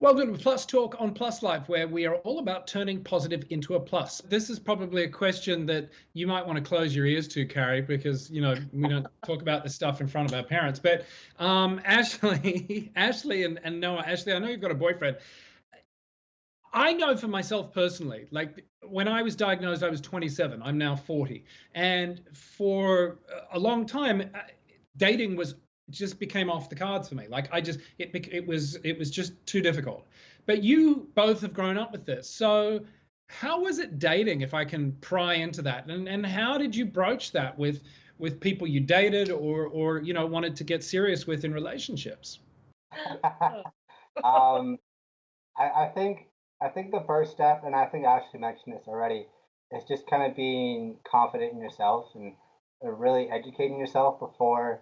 Welcome to Plus Talk on Plus Life, where we are all about turning positive into a plus. This is probably a question that you might want to close your ears to, Carrie, because we don't talk about this stuff in front of our parents. But Ashley, Ashley and Noah, Ashley, I know you've got a boyfriend. I know for myself personally, like when I was diagnosed, I was 27. I'm now 40, and for a long time, dating was just became off the cards for me. Like it was just too difficult. But you both have grown up with this, so how was it dating? If I can pry into that, and how did you broach that with people you dated or wanted to get serious with in relationships? um, I think the first step, and I think I actually mentioned this already, is just kind of being confident in yourself and really educating yourself before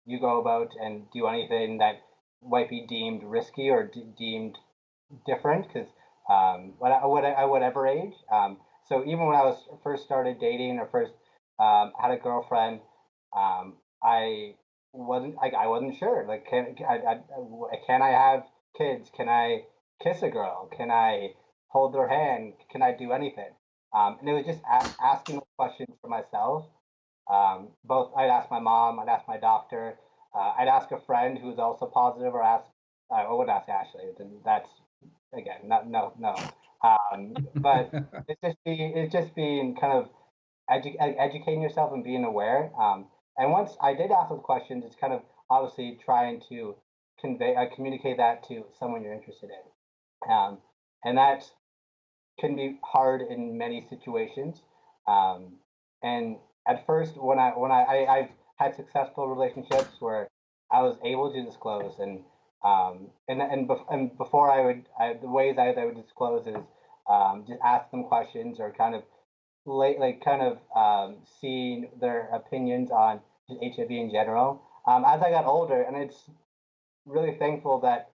you go about and do anything that might be deemed risky or deemed different. Because at whatever age, so even when I was first started dating or first had a girlfriend, I wasn't sure. Like, can I have kids? Can I kiss a girl? Can I hold their hand? Can I do anything? And it was just asking those questions for myself. Both I'd ask my mom, I'd ask my doctor, I'd ask a friend who's also positive, or ask I would ask Ashley. Then that's again not no no. But it's just being kind of educating yourself and being aware. And once I did ask those questions, it's kind of obviously trying to communicate that to someone you're interested in, and that can be hard in many situations. And at first, I've had successful relationships where I was able to disclose, and before the ways I would disclose is just ask them questions or kind of seeing their opinions on HIV in general. As I got older, and it's really thankful that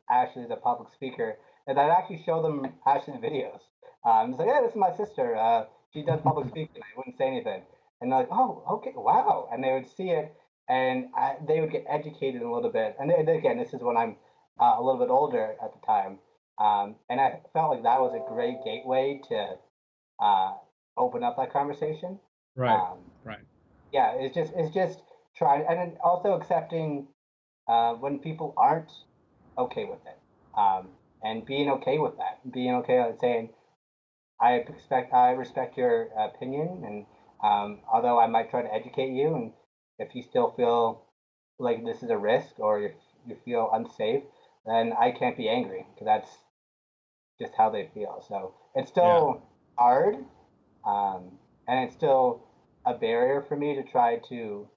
Ashley is a public speaker, and I actually show them Ashley's videos. It's like, yeah, this is my sister. She does public speaking. I wouldn't say anything, and they're like, oh, okay, wow, and they would see it, and they would get educated a little bit. And again, this is when I'm a little bit older at the time, and I felt like that was a great gateway to uh, open up that conversation. Right, Um, right. yeah, it's just trying, and then also accepting when people aren't okay with it, and being okay with that, being okay with saying, I respect your opinion, and although I might try to educate you, and if you still feel like this is a risk or if you feel unsafe, then I can't be angry because that's just how they feel. So it's Yeah. still hard, and it's still a barrier for me to try to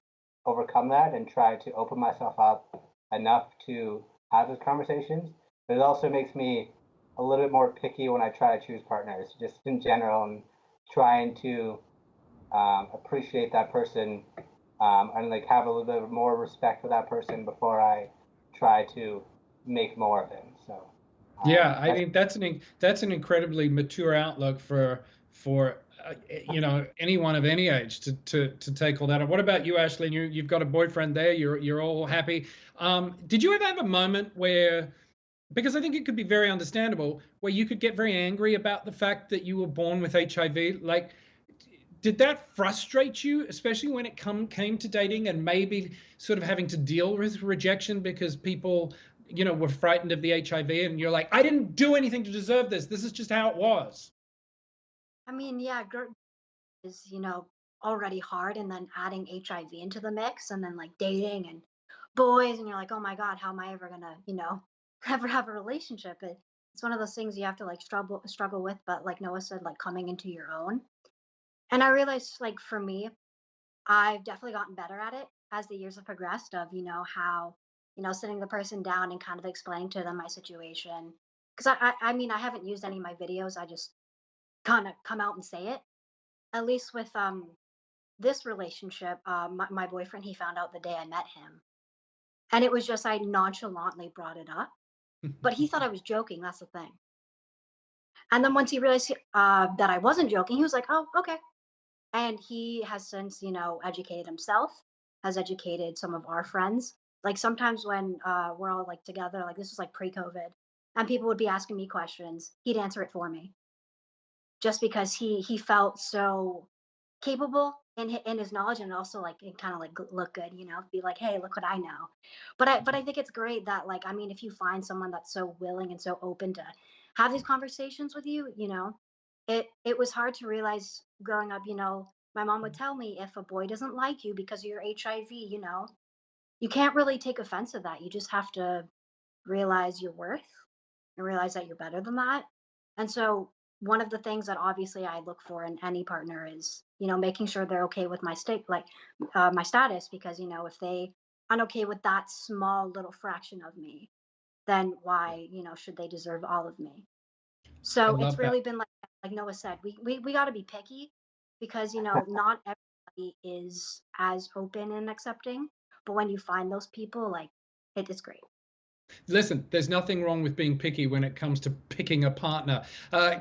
overcome that and try to open myself up enough to have those conversations. But it also makes me a little bit more picky when I try to choose partners, just in general, and trying to appreciate that person, and like have a little bit more respect for that person before I try to make more of him. So Yeah, I that's mean that's an incredibly mature outlook for anyone of any age to take all that. What about you, Ashley? You've got a boyfriend there. You're all happy. Did you ever have a moment where, because I think it could be very understandable, where you could get very angry about the fact that you were born with HIV? Like, did that frustrate you, especially when it came to dating and maybe sort of having to deal with rejection because people, were frightened of the HIV, and you're like, I didn't do anything to deserve this. This is just how it was. I mean, yeah, is, already hard, and then adding HIV into the mix, and then like dating and boys, and you're like, oh my God, how am I ever gonna, ever have a relationship? It's one of those things you have to like struggle with, but like Noah said, like coming into your own. And I realized, like for me, I've definitely gotten better at it as the years have progressed. Of how sitting the person down and kind of explaining to them my situation. Because I mean, I haven't used any of my videos. I just kind of come out and say it. At least with this relationship, my boyfriend, he found out the day I met him. And it was just, I nonchalantly brought it up. But he thought I was joking. That's the thing. And then once he realized that I wasn't joking, he was like, oh, okay. And he has since, educated himself, has educated some of our friends. Like sometimes when we're all like together, like this was like pre-COVID, and people would be asking me questions, he'd answer it for me, just because he felt so capable in his knowledge, and also like it kind of like look good, be like, hey, look what I know. But I think it's great that, like, I mean, if you find someone that's so willing and so open to have these conversations with you, it was hard to realize growing up. My mom would tell me, if a boy doesn't like you because of your HIV, you can't really take offense of that. You just have to realize your worth and realize that you're better than that. And so one of the things that obviously I look for in any partner is, making sure they're okay with my state, like my status, because, if they aren't okay with that small little fraction of me, then why, should they deserve all of me? I So it's love that. really been like Noah said, we got to be picky, because, not everybody is as open and accepting, but when you find those people, like, it is great. Listen, there's nothing wrong with being picky when it comes to picking a partner.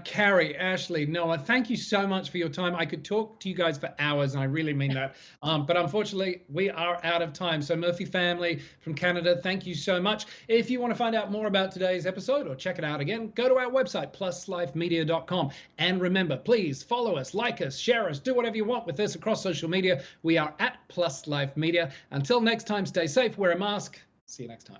Carrie, Ashley, Noah, thank you so much for your time. I could talk to you guys for hours, and I really mean that. But unfortunately, we are out of time. So Murphy family from Canada, thank you so much. If you want to find out more about today's episode or check it out again, go to our website, pluslifemedia.com. And remember, please follow us, like us, share us, do whatever you want with us across social media. We are at Plus Life Media. Until next time, stay safe, wear a mask. See you next time.